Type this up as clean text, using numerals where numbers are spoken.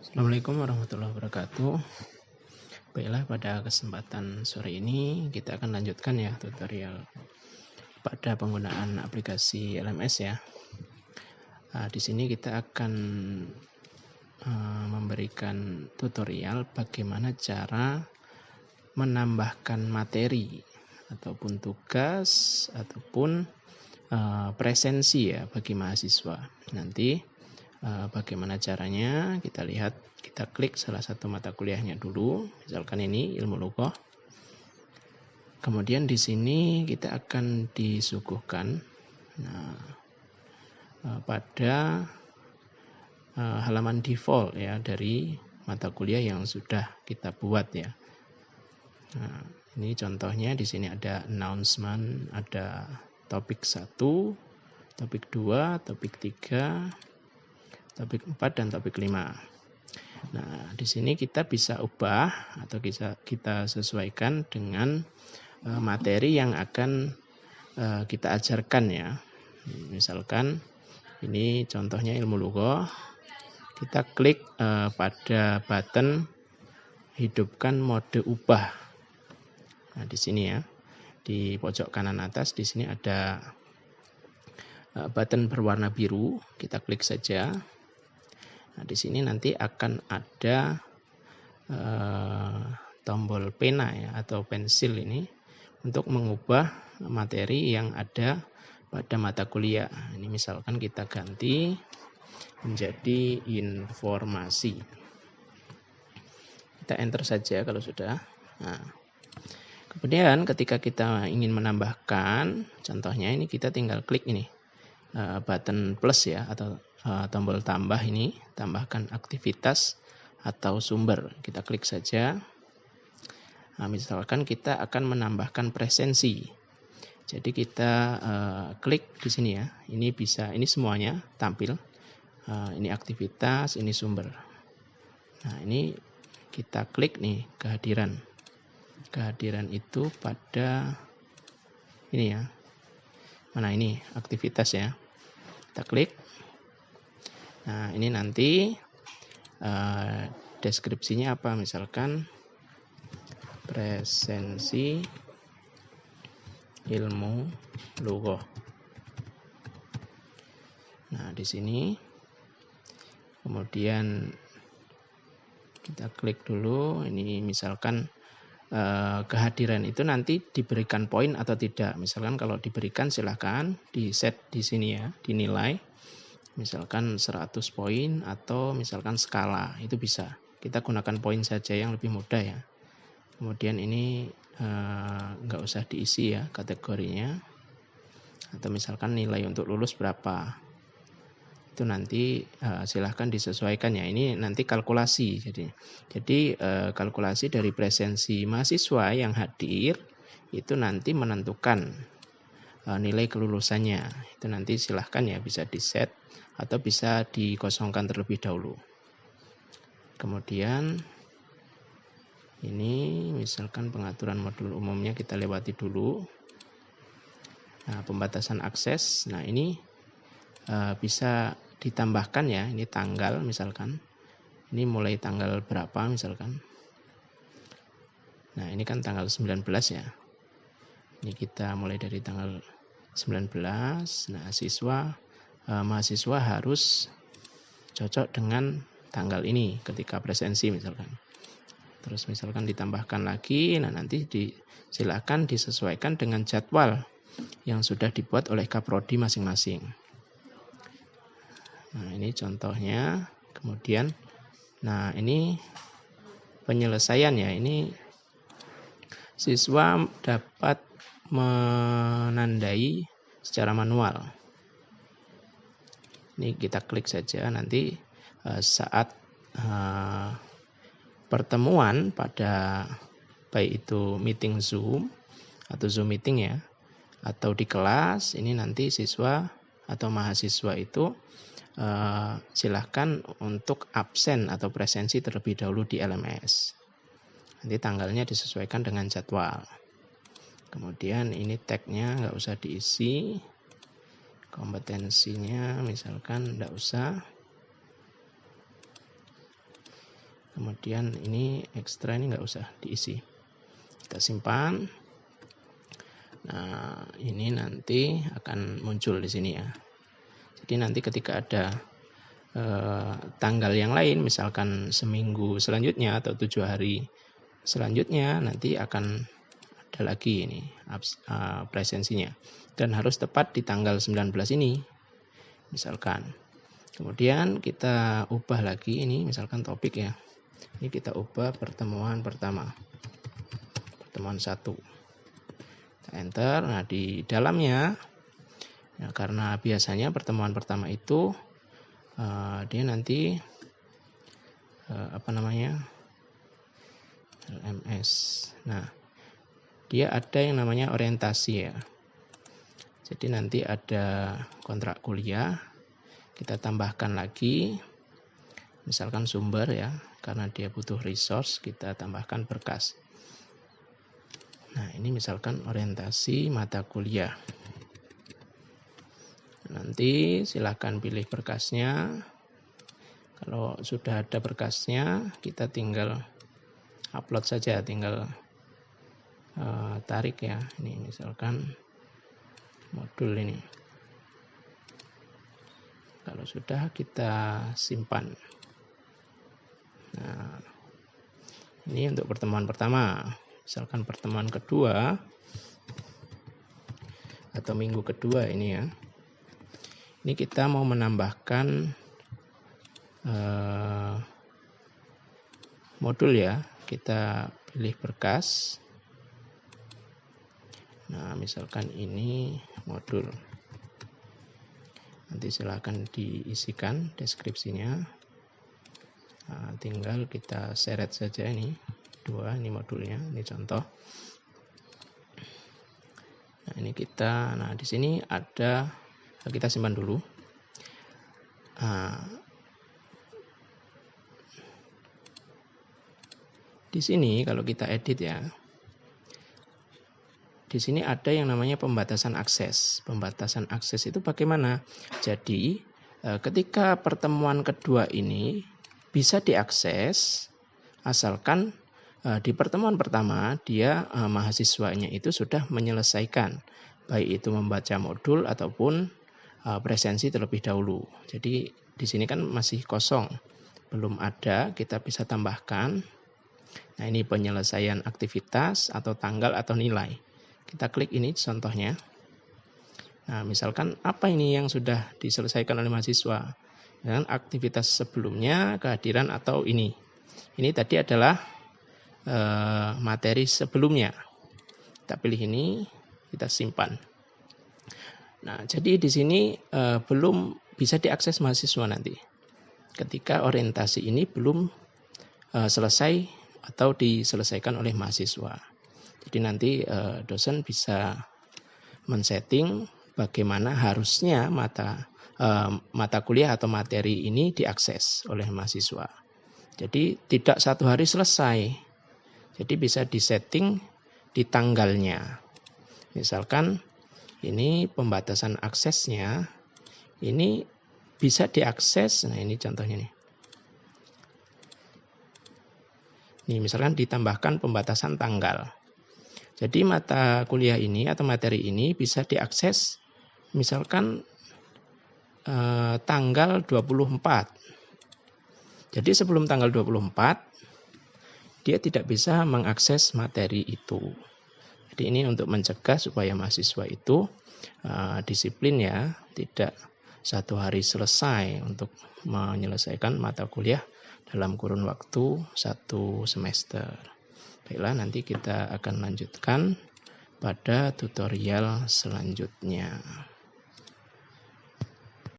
Assalamualaikum warahmatullahi wabarakatuh. Baiklah, pada kesempatan sore ini kita akan lanjutkan ya tutorial pada penggunaan aplikasi LMS ya. Di sini kita akan memberikan tutorial bagaimana cara menambahkan materi ataupun tugas ataupun presensi ya bagi mahasiswa. Nanti bagaimana caranya? Kita lihat, kita klik salah satu mata kuliahnya dulu, misalkan ini ilmu lughah. Kemudian di sini kita akan disuguhkan pada halaman default ya dari mata kuliah yang sudah kita buat ya. Nah, ini contohnya di sini ada announcement, ada topik 1, topik 2, topik 3, topik 4 dan topik 5. Nah, di sini kita bisa ubah atau kita sesuaikan dengan materi yang akan kita ajarkan ya. Misalkan ini contohnya ilmu lughah. Kita klik pada button hidupkan mode ubah. Nah, di sini ya. Di pojok kanan atas di sini ada button berwarna biru, kita klik saja. Nah, di sini nanti akan ada tombol pena ya atau pensil ini untuk mengubah materi yang ada pada mata kuliah. Ini misalkan kita ganti menjadi informasi. Kita enter saja kalau sudah. Nah, kemudian ketika kita ingin menambahkan, contohnya ini kita tinggal klik ini button plus ya atau tombol tambah ini, tambahkan aktivitas atau sumber. Kita klik saja. Nah, misalkan kita akan menambahkan presensi. Jadi kita klik di sini ya. Ini bisa, ini semuanya tampil. Ini aktivitas, ini sumber. Nah, ini kita klik nih kehadiran. Kehadiran itu pada ini ya. Mana ini aktivitas ya. Kita klik. Nah, ini nanti deskripsinya apa? Misalkan presensi ilmu lughah. Nah, di sini kemudian kita klik dulu. Ini misalkan kehadiran itu nanti diberikan poin atau tidak. Misalkan kalau diberikan silahkan di set di sini ya, dinilai. Misalkan 100 poin atau misalkan skala, itu bisa. Kita gunakan poin saja yang lebih mudah ya. Kemudian ini nggak usah diisi ya kategorinya. Atau misalkan nilai untuk lulus berapa. Itu nanti silahkan disesuaikan ya. Ini nanti kalkulasi. Jadi kalkulasi dari presensi mahasiswa yang hadir itu nanti menentukan nilai kelulusannya. Itu nanti silahkan ya, bisa di set atau bisa dikosongkan terlebih dahulu. Kemudian ini misalkan pengaturan modul umumnya kita lewati dulu. Nah, pembatasan akses. Nah, ini bisa ditambahkan ya. Ini tanggal misalkan. Ini mulai tanggal berapa misalkan. Nah, ini kan tanggal 19 ya. Ini kita mulai dari tanggal 19. Nah, mahasiswa harus cocok dengan tanggal ini ketika presensi misalkan. Terus misalkan ditambahkan lagi, nah nanti silakan disesuaikan dengan jadwal yang sudah dibuat oleh kaprodi masing-masing. Nah, ini contohnya. Kemudian, nah ini penyelesaian ya. Ini siswa dapat menandai secara manual. Ini kita klik saja, nanti saat pertemuan pada baik itu meeting Zoom atau Zoom meeting ya, atau di kelas, ini nanti siswa atau mahasiswa itu silahkan untuk absen atau presensi terlebih dahulu di LMS. Nanti tanggalnya disesuaikan dengan jadwal. Kemudian ini tag-nya nggak usah diisi. Kompetensinya misalkan nggak usah. Kemudian ini ekstra ini nggak usah diisi. Kita simpan. Nah, ini nanti akan muncul di sini ya. Jadi nanti ketika ada tanggal yang lain, misalkan seminggu selanjutnya atau 7 hari selanjutnya, nanti akan ada lagi ini presensinya. Dan harus tepat di tanggal 19 ini, misalkan. Kemudian kita ubah lagi ini, misalkan topik ya. Ini kita ubah pertemuan pertama. Pertemuan 1. Kita enter. Nah, di dalamnya, ya, karena biasanya pertemuan pertama itu dia nanti LMS. Nah, dia ada yang namanya orientasi ya. Jadi nanti ada kontrak kuliah, kita tambahkan lagi, misalkan sumber ya, karena dia butuh resource, kita tambahkan berkas. Nah, ini misalkan orientasi mata kuliah. Nanti silahkan pilih berkasnya. Kalau sudah ada berkasnya, kita tinggal upload saja, tinggal tarik ya. Ini misalkan modul ini. Kalau sudah, kita simpan. Nah, ini untuk pertemuan pertama. Misalkan pertemuan kedua atau minggu kedua ini ya. Ini kita mau menambahkan modul ya. Kita pilih berkas. Nah, misalkan ini modul. Nanti silakan diisikan deskripsinya. Nah, tinggal kita seret saja ini 2, ini modulnya, ini contoh. Nah, ini kita, di sini ada, kita simpan dulu. Di sini kalau kita edit ya, di sini ada yang namanya pembatasan akses. Pembatasan akses itu bagaimana? Jadi ketika pertemuan kedua ini bisa diakses, asalkan di pertemuan pertama dia mahasiswanya itu sudah menyelesaikan, baik itu membaca modul ataupun presensi terlebih dahulu. Jadi di sini kan masih kosong, belum ada, kita bisa tambahkan. Nah, ini penyelesaian aktivitas atau tanggal atau nilai. Kita klik ini contohnya. Nah, misalkan apa ini yang sudah diselesaikan oleh mahasiswa? Dan aktivitas sebelumnya, kehadiran atau ini. Ini tadi adalah materi sebelumnya. Kita pilih ini, kita simpan. Nah, jadi di sini belum bisa diakses mahasiswa nanti. Ketika orientasi ini belum selesai atau diselesaikan oleh mahasiswa. Jadi nanti dosen bisa men-setting bagaimana harusnya mata kuliah atau materi ini diakses oleh mahasiswa. Jadi tidak 1 hari selesai. Jadi bisa disetting di tanggalnya. Misalkan ini pembatasan aksesnya, ini bisa diakses. Nah, ini contohnya nih. Ini misalkan ditambahkan pembatasan tanggal. Jadi mata kuliah ini atau materi ini bisa diakses misalkan tanggal 24. Jadi sebelum tanggal 24 dia tidak bisa mengakses materi itu. Jadi ini untuk mencegah supaya mahasiswa itu disiplin ya, tidak 1 hari selesai untuk menyelesaikan mata kuliah dalam kurun waktu 1 semester. Baiklah, nanti kita akan lanjutkan pada tutorial selanjutnya.